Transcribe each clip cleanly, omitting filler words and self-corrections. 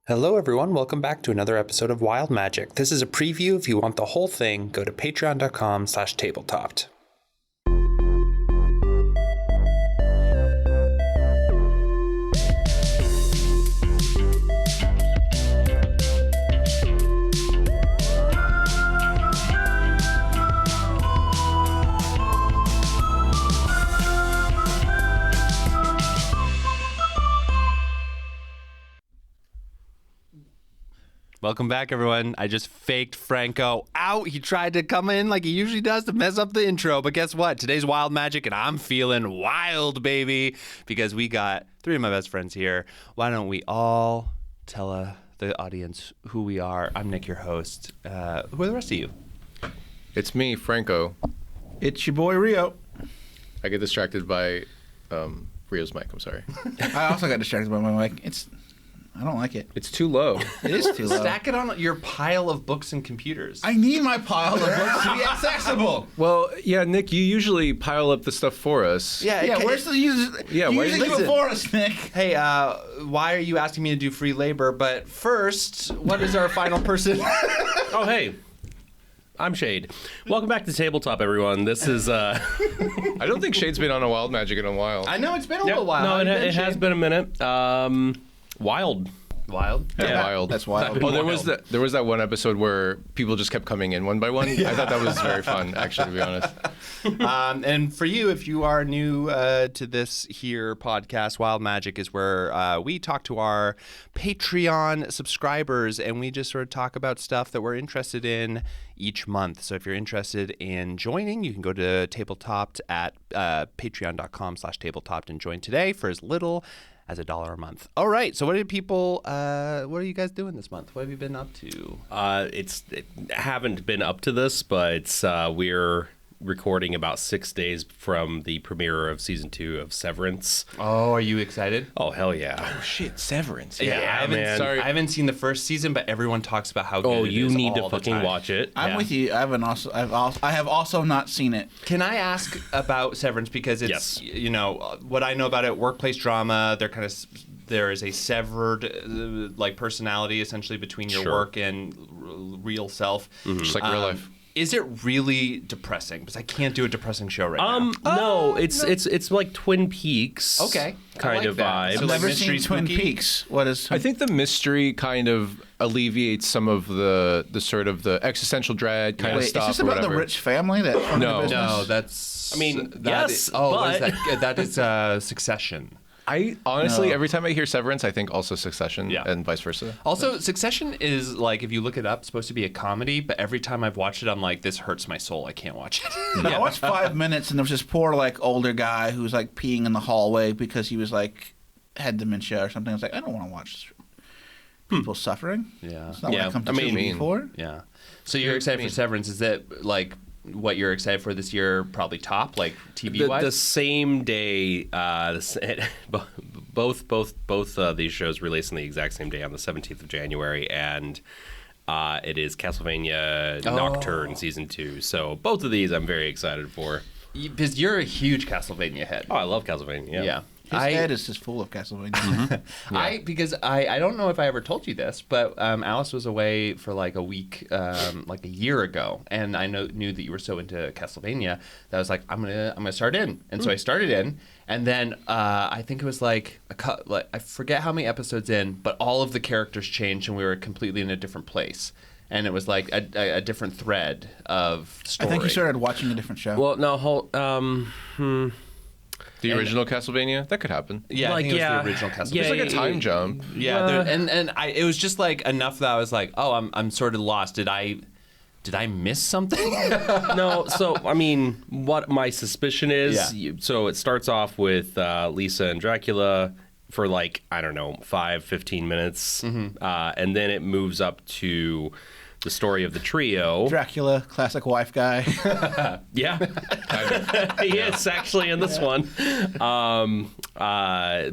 Hello everyone, welcome back to another episode of Wild Magic. This is a preview. If you want the whole thing, go to patreon.com/tabletopped. Welcome back, everyone. I just faked Franco out. He tried to come in like he usually does to mess up the intro. But guess what? Today's Wild Magic, and I'm feeling wild, because we got three of my best friends here. Why don't we all tell the audience who we are? I'm Nick, your host. Who are the rest of you? It's me, Franco. It's your boy, Rio. I get distracted by Rio's mic. I'm sorry. I also got distracted by my mic. I don't like it. It's too low. It is too low. Stack it on your pile of books and computers. I need my pile of books to be accessible. Well, yeah, Nick, you usually pile up the stuff for us. Yeah, where's the user? Yeah, you why usually do it for us, Nick. Hey, why are you asking me to do free labor? But first, what is our final person? Oh, hey. I'm Shade. Welcome back to Tabletop, everyone. This is... I don't think Shade's been on a Wild Magic in a while. I know, it's been a little while. No, it has been a minute. Wild. Yeah, wild. That's wild. Oh, there was that one episode where people just kept coming in one by one. I thought that was very fun, actually, to be honest. And for you, if you are new to this here podcast, Wild Magic is where we talk to our Patreon subscribers, and we just sort of talk about stuff that we're interested in each month. So if you're interested in joining, you can go to Tabletopped at patreon.com/tabletopped and join today for as little as $1 a month. All right. So what are you guys doing this month? What have you been up to? Haven't been up to this, but we're recording about 6 days from the premiere of season 2 of Severance. Oh, are you excited? Oh, hell yeah. Oh, shit, Severance. Yeah, man. I haven't seen the first season, but everyone talks about how good it is. Oh, you need to all the fucking time. watch it. I'm with you. I have also not seen it. Can I ask about Severance, because it's what I know about it, workplace drama. There is a severed personality essentially between your work and real self. Mm-hmm. Just like real life. Is it really depressing? Because I can't do a depressing show right now. No, it's like Twin Peaks. Okay, kind of that. vibe. So I've like never seen mystery Twin spooky? Peaks. What is? I think the mystery kind of alleviates some of the sort of the existential dread kind of Wait, stuff. is this about the rich family that funded the business? No, that's. I mean, that yes, is, what is but- that? That is Succession. I honestly, No. every time I hear Severance, I think also Succession and vice versa. Also, Succession is like, if you look it up, supposed to be a comedy, but every time I've watched it, I'm like, this hurts my soul. I can't watch it. I watched 5 minutes, and there was this poor older guy who was peeing in the hallway because he was had dementia or something. I was like, I don't want to watch people suffering. Yeah. It's not what I come to I mean, TV for. Yeah. So you're excited for Severance. Is that what you're excited for this year? Probably top, TV wise. The same day, both these shows release on the exact same day on the 17th of January, and it is Castlevania Nocturne season 2. So both of these I'm very excited for. Because you're a huge Castlevania head. Oh, I love Castlevania. Yeah. His head is just full of Castlevania. Because I don't know if I ever told you this, but Alice was away for a week, a year ago, and I knew that you were so into Castlevania that I was like, I'm gonna start in, and so I started in, and then I think it was I forget how many episodes in, but all of the characters changed, and we were completely in a different place. And it was a different thread of story. I think you started watching a different show. Well, no, The original Castlevania? That could happen. Yeah, I think it was the original Castlevania. Yeah, It's like a time jump. Yeah, it was just enough that I was like, oh, I'm sort of lost. Did I miss something? No, so I mean, what my suspicion is, so it starts off with Lisa and Dracula for 5-15 minutes, and then it moves up to the story of the trio. Dracula, classic wife guy. Yeah, he is actually in this one. It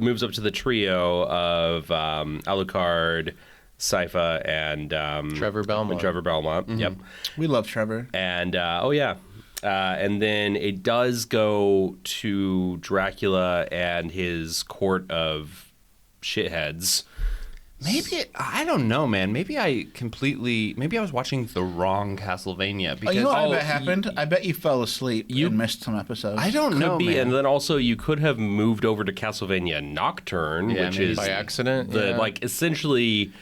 moves up to the trio of Alucard, Sypha, and Trevor Belmont. Mm-hmm. Yep. We love Trevor. And and then it does go to Dracula and his court of shitheads. I don't know, man. Maybe I was watching the wrong Castlevania. Because, you know what I bet happened? I bet you fell asleep and missed some episodes. I don't know, Could be, man. and then also you could have moved over to Castlevania Nocturne, which maybe. is By accident, the yeah. like essentially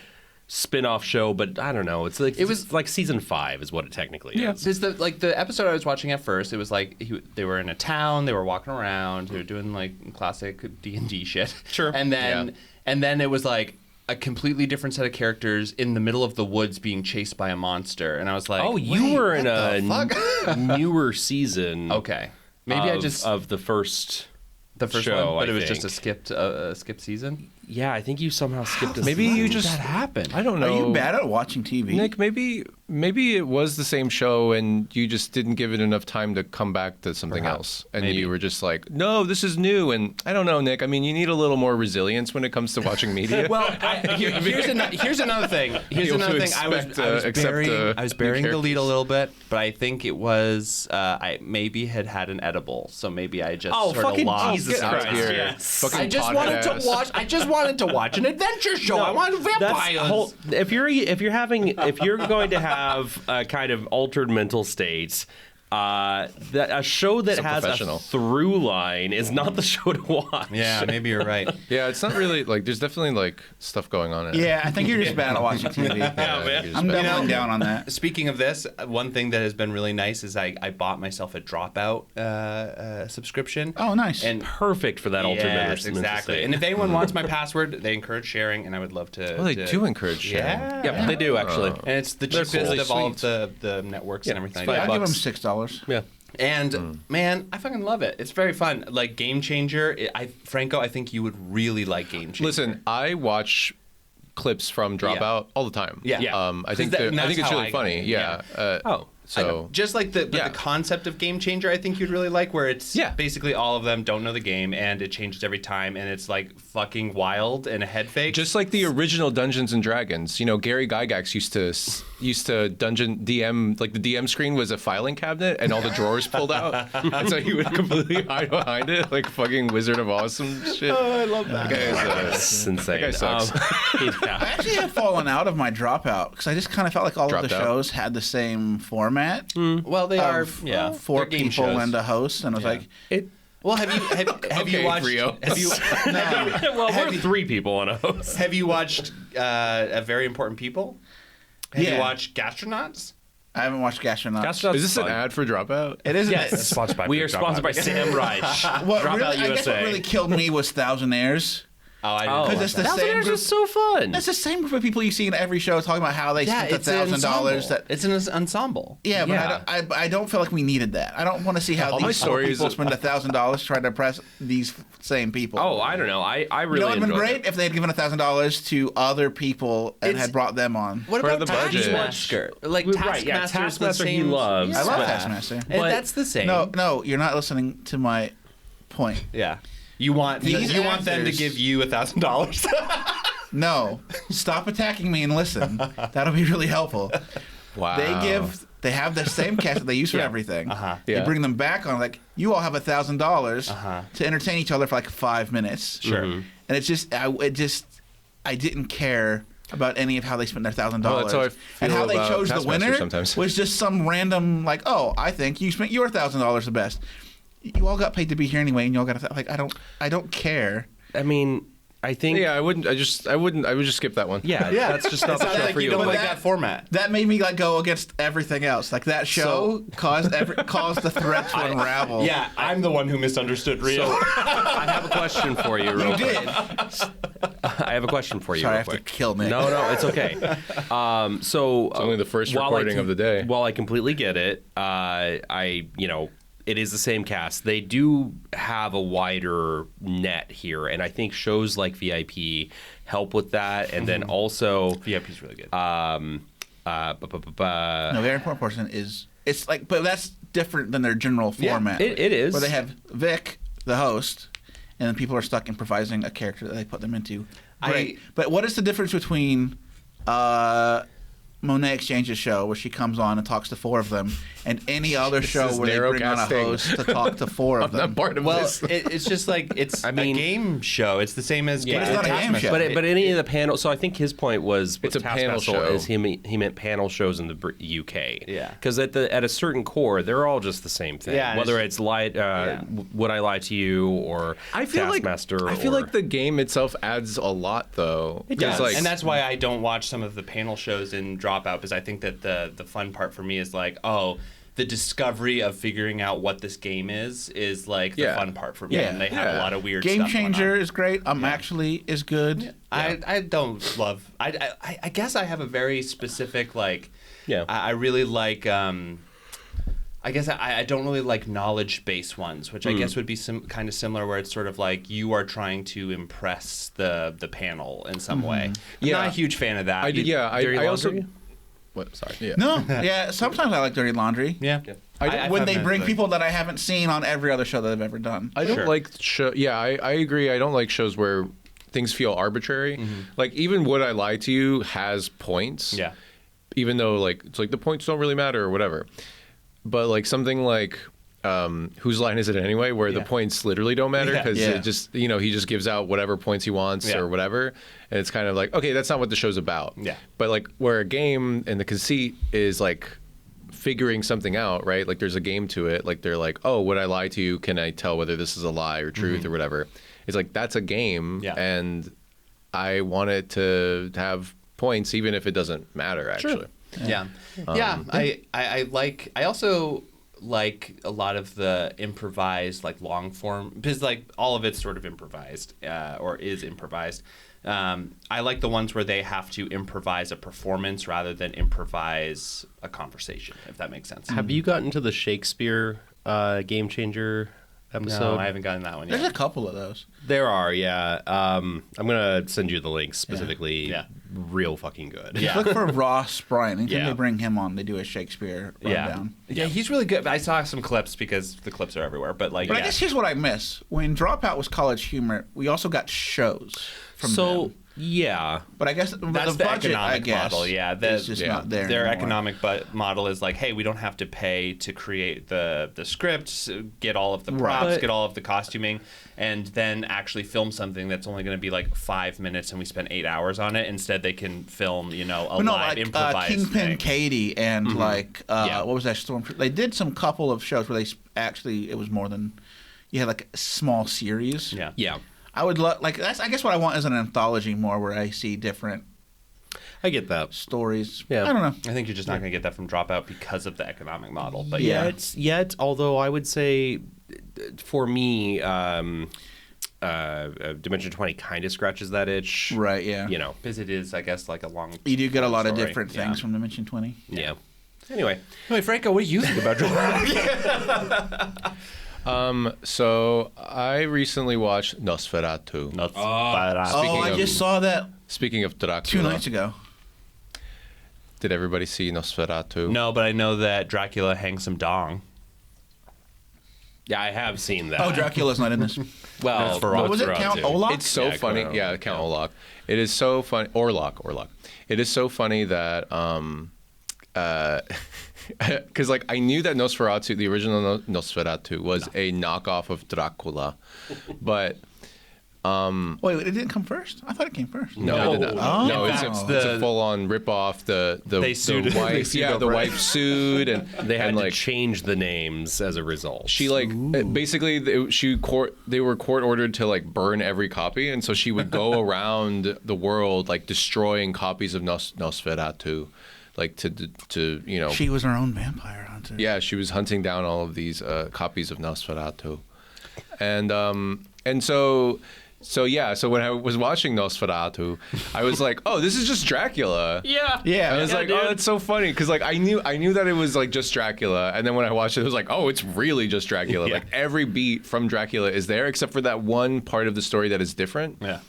spin-off show, but I don't know. It's like season 5 is what it technically is. Because the episode I was watching at first, it was like they were in a town, they were walking around, they were doing like classic D&D shit. Sure. And then it was like a completely different set of characters in the middle of the woods being chased by a monster, and I was like, Oh, you were in a newer season. Okay. Maybe of the first one, show, but I it was just think. a skipped season. Yeah, I think you somehow skipped a Maybe season. you just That happened. I don't Are know. you bad at watching TV? Nick, maybe it was the same show and you just didn't give it enough time to come back to something else. And Maybe. you were just like, no, this is new. And I don't know, Nick. I mean, you need a little more resilience when it comes to watching media. Well, here's another thing. Here's Able to another thing. I was burying the lead a little bit, but I think it was I maybe had an edible, so maybe I just sort of lost. Jesus Get out Christ! here. Yes. Fucking I just wanted to watch an adventure show. I wanted vampires. If you're going to have a kind of altered mental state, a show that has a professional. through line is not the show to watch. Yeah, maybe you're right. yeah, it's not really like there's definitely like stuff going on in it. Yeah, I think you're just bad at watching TV. Yeah, man. I'm doubling down on that. Speaking of this, one thing that has been really nice is I bought myself a Dropout subscription. Oh, nice. And Perfect for that altered mental yes, state. exactly. And if anyone wants my password, they encourage sharing, and I would love to. Well, they do encourage sharing. Yeah. Yep, they do actually. And it's the They're cheapest really of all of sweet. the networks and everything. it's like that. I'll give them $5. $6. Yeah. And man, I fucking love it. It's very fun. Like Game Changer. Franco, I think you would really like Game Changer. Listen, I watch clips from Dropout all the time. Yeah. I think and I that's think it's how really I got funny. it. Yeah. Oh. So just like the concept of Game Changer, I think you'd really like, where it's basically all of them don't know the game and it changes every time, and it's like fucking wild and a head fake. just like the original Dungeons and Dragons, you know, Gary Gygax used to dungeon DM, like the DM screen was a filing cabinet and all the drawers pulled out, and so he would completely hide behind it like fucking Wizard of Awesome shit. Oh, I love that. That's insane. That guy sucks. Yeah. I actually have fallen out of my Dropout because I just kind of felt like all of Dropped the out. shows had the same format. Well, they are Four they're game people shows. and a host, and I was like, Well, have you Okay, watched? Rio. Have you Well, we're 3 people on a host. have you watched A Very Important People? Have Yeah. you watched Gastronauts? I haven't watched Gastronauts. Gastronauts Is this fun. an ad for Dropout? It isn't. Yes. Sponsored by We are Dropout. sponsored by Sam Reich. What Dropout really, I guess USA. what really killed me was Thousandaires. Oh, I Oh, didn't. Because it's the Thousand same Years group. is so fun. That's the same group of people you see in every show talking about how they spent $1,000. That It's an ensemble. yeah, but Yeah. I don't feel like we needed that. I don't want to see how all my these four stories- people spend $1,000 trying to impress these same people. Oh, I don't know. I you really know, it'd been enjoyed great it. if they had given $1,000 to other people and had brought them on. What For about the budget. Taskmaster? Like Right, yeah, Taskmaster's the Taskmaster he same. loves. I love but- Taskmaster. And But- that's the same. No, you're not listening to my point. Yeah. You want These you want them to actors- give you $1,000. No, stop attacking me and listen. That'll be really helpful. Wow. They have the same cast that they use for everything. They Yeah. bring them back on like you all have $1,000 to entertain each other for like 5 minutes. Sure. And it's just I didn't care about any of how they spent their $1,000. Well, that's how I and feel how they about chose the Taskmaster winner sometimes. was just some random like, oh, I think you spent your $1,000 the best. You all got paid to be here anyway, and you all got like I don't care. I mean, I think. Yeah, I would just skip that one. Yeah, that's just not It's the not show like for you you. don't like That- that format. That made me like go against everything else. Like that show caused the threat to unravel. Yeah, I'm the one who misunderstood Rio. I have a question for you. Real You quick. did. I have a question for you. Sorry, I real have to quick. kill Nick. No, it's okay. So It's only the first while recording of the day. While I completely get it, it is the same cast. They do have a wider net here, and I think shows like VIP help with that. And then also, VIP's really good. No, very important person is it's like, but that's different than their general format. it is. Where they have Vic, the host, and then people are stuck improvising a character that they put them into. Great. But what is the difference between Monet Exchange's show where she comes on and talks to 4 of them, and any other show is where they bring on a narrowcasting. host to talk to 4 of I'm them. not part of Well, this. it's just like it's a game show. It's the same as Yeah. But it's not a game show. But any of the panel. So I think his point was It's a panel Taskmaster show. Is he meant panel shows in the UK? Yeah. Because at a certain core, they're all just the same thing. Yeah, Whether it's Would I Lie to You or I feel Taskmaster. I feel or, like the game itself adds a lot, though. It 'Cause, does. like, and that's why I don't watch some of the panel shows in Dropout, because I think that the fun part for me is like, the discovery of figuring out what this game is like the Yeah. fun part for me. Yeah. And they have a Yeah. lot of weird Game stuff going Changer on. is great. Actually is good. I don't love. I guess I have a very specific like. Yeah. I really like. I guess I don't really like knowledge-based ones, which I guess would be some kind of similar, where it's sort of like you are trying to impress the panel in some way. I'm Yeah. not a huge fan of that. Dirty I also. Laundry? What? Sorry. Yeah. No, yeah. Sometimes I like Dirty Laundry. Yeah. When they bring like- people that I haven't seen on every other show that I've ever done. I don't Sure. like show. Yeah, I agree. I don't like shows where things feel arbitrary. Like even Would I Lie to You has points. Yeah. Even though like it's like the points don't really matter or whatever. But like something like Whose Line Is It Anyway, where the Yeah. points literally don't matter Yeah. because Yeah. it just he just gives out whatever points he wants Yeah. or whatever, and it's kind of like okay, that's not what the show's about. Yeah. But like where a game and the conceit is like figuring something out, right? Like there's a game to it. Like they're like, oh, would I lie to you? Can I tell whether this is a lie or truth or whatever? It's like that's a game, Yeah. and I want it to have points even if it doesn't matter actually. Yeah. I like. I also like a lot of the improvised, like long form, because like all of it's sort of improvised, or is improvised. I like the ones where they have to improvise a performance rather than improvise a conversation, if that makes sense. Have you gotten to the Shakespeare Game Changer episode? No, I haven't gotten that one There's yet. a couple of those. There are, yeah. I'm gonna send you the link specifically. Yeah. Real fucking good. Yeah. Look for Ross Bryan. Anytime Yeah. they bring him on, they do a Shakespeare rundown. Yeah, he's really good. I saw some clips because the clips are everywhere. But like, But yeah. I guess here's what I miss. When Dropout was college humor, we also got shows from them. Yeah. But I guess That's the the budget, economic I guess, model. Yeah, is just not there Their anymore. economic model is like, hey, we don't have to pay to create the scripts, get all of the props, Right. get all of the costuming, and then actually film something that's only going to be like 5 minutes, and we spend 8 hours on it. Instead, they can film, a But no, live like improvised Kingpin thing. Katie and Yeah. what was that storm? They did some couple of shows where they actually it was more than you had like a small series. Yeah. Yeah. I would like that's I guess what I want is an anthology more where I see different I get that. stories. Yeah. I don't know. I think you're just not going to get that from Dropout because of the economic model. But Yeah. Although I would say for me, Dimension 20 kind of scratches that itch. Right, yeah. You know. because it is, I guess, like a long. You do get a lot of story. different Yeah. things from Dimension 20. Yeah. Anyway. Wait, Franco, what do you think about Dropout? So I recently watched Nosferatu. Oh, I of- just saw that Speaking of 2 Dracula, nights ago. did everybody see Nosferatu? No, but I know that Dracula hangs some dong. Yeah, I have seen that. Oh, Dracula's not in this. Well, Nosferatu. Was it Count Nosferatu. Olaf? It's so Yeah, funny. Count Yeah, Count Orlok. It is so funny. Orlok. It is so funny that because like I knew that Nosferatu, the original Nosferatu, was a knockoff of Dracula, but Wait, it didn't come first? I thought it came first. no, it did not. Oh. No, In it's fact, a full on rip off. The sued- they wife, sued yeah, the over it. wife sued, and They had and, to like change the names as a result. she like basically they were court ordered to like burn every copy, and so she would go around the world like destroying copies of Nosferatu, like to She was her own vampire hunter. yeah, she was hunting down all of these copies of Nosferatu, and so when I was watching Nosferatu, I was like, oh, this is just Dracula. Yeah. Yeah. I was like, oh, that's so funny because like I knew that it was like just Dracula, and then when I watched it, I was like, oh, it's really just Dracula. Yeah. Like every beat from Dracula is there except for that one part of the story that is different. Yeah.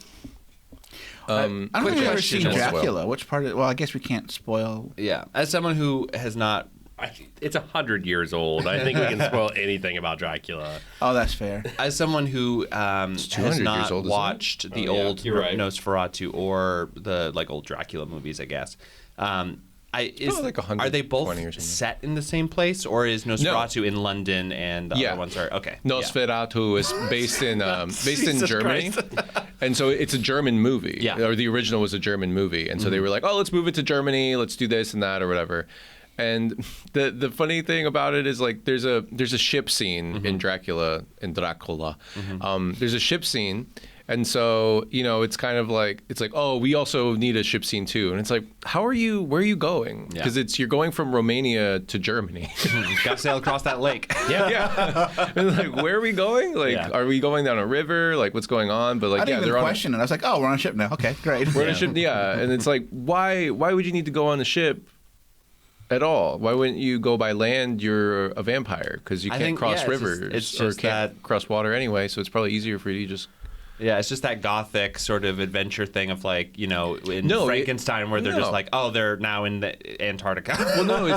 I don't think I've ever question seen as well. Dracula. Which part? Well, I guess we can't spoil. Yeah. As someone who has not. It's 100 years old. I think we can spoil anything about Dracula. Oh, that's fair. As someone who 200 has years not old, isn't it? watched the Oh, yeah, old you're right. Nosferatu or the like old Dracula movies, I guess, like are they both 120 or something. set in the same place, or is Nosferatu in London and the other ones are okay? Nosferatu is based in Germany, and so it's a German movie. Yeah. Or the original was a German movie, and so they were like, oh, let's move it to Germany, let's do this and that or whatever. And the funny thing about it is like there's a ship scene in Dracula. There's a ship scene. And so, it's kind of like, oh, we also need a ship scene too. And it's like, where are you going? Because you're going from Romania to Germany. Gotta sail across that lake. Yeah. And like, where are we going? Like, are we going down a river? Like, what's going on? But like, I didn't even question it. I was like, oh, we're on a ship now. Okay, great. We're on a ship, yeah. And it's like, why would you need to go on a ship at all? Why wouldn't you go by land? You're a vampire because you can't cross rivers or can't cross water anyway. So it's probably easier for you to just... Yeah, it's just that gothic sort of adventure thing of like, in Frankenstein where they're just like, oh, they're now in the Antarctica. Well, no,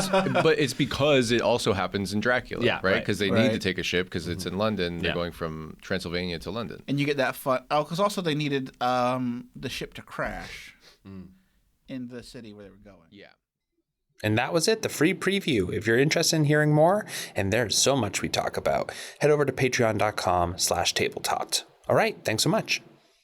it's because it also happens in Dracula, right? Because they need to take a ship because it's in London. They're going from Transylvania to London. And you get that fun. Oh, because also they needed the ship to crash in the city where they were going. Yeah. And that was it, the free preview. If you're interested in hearing more, and there's so much we talk about, head over to patreon.com/tabletoped. All right, thanks so much.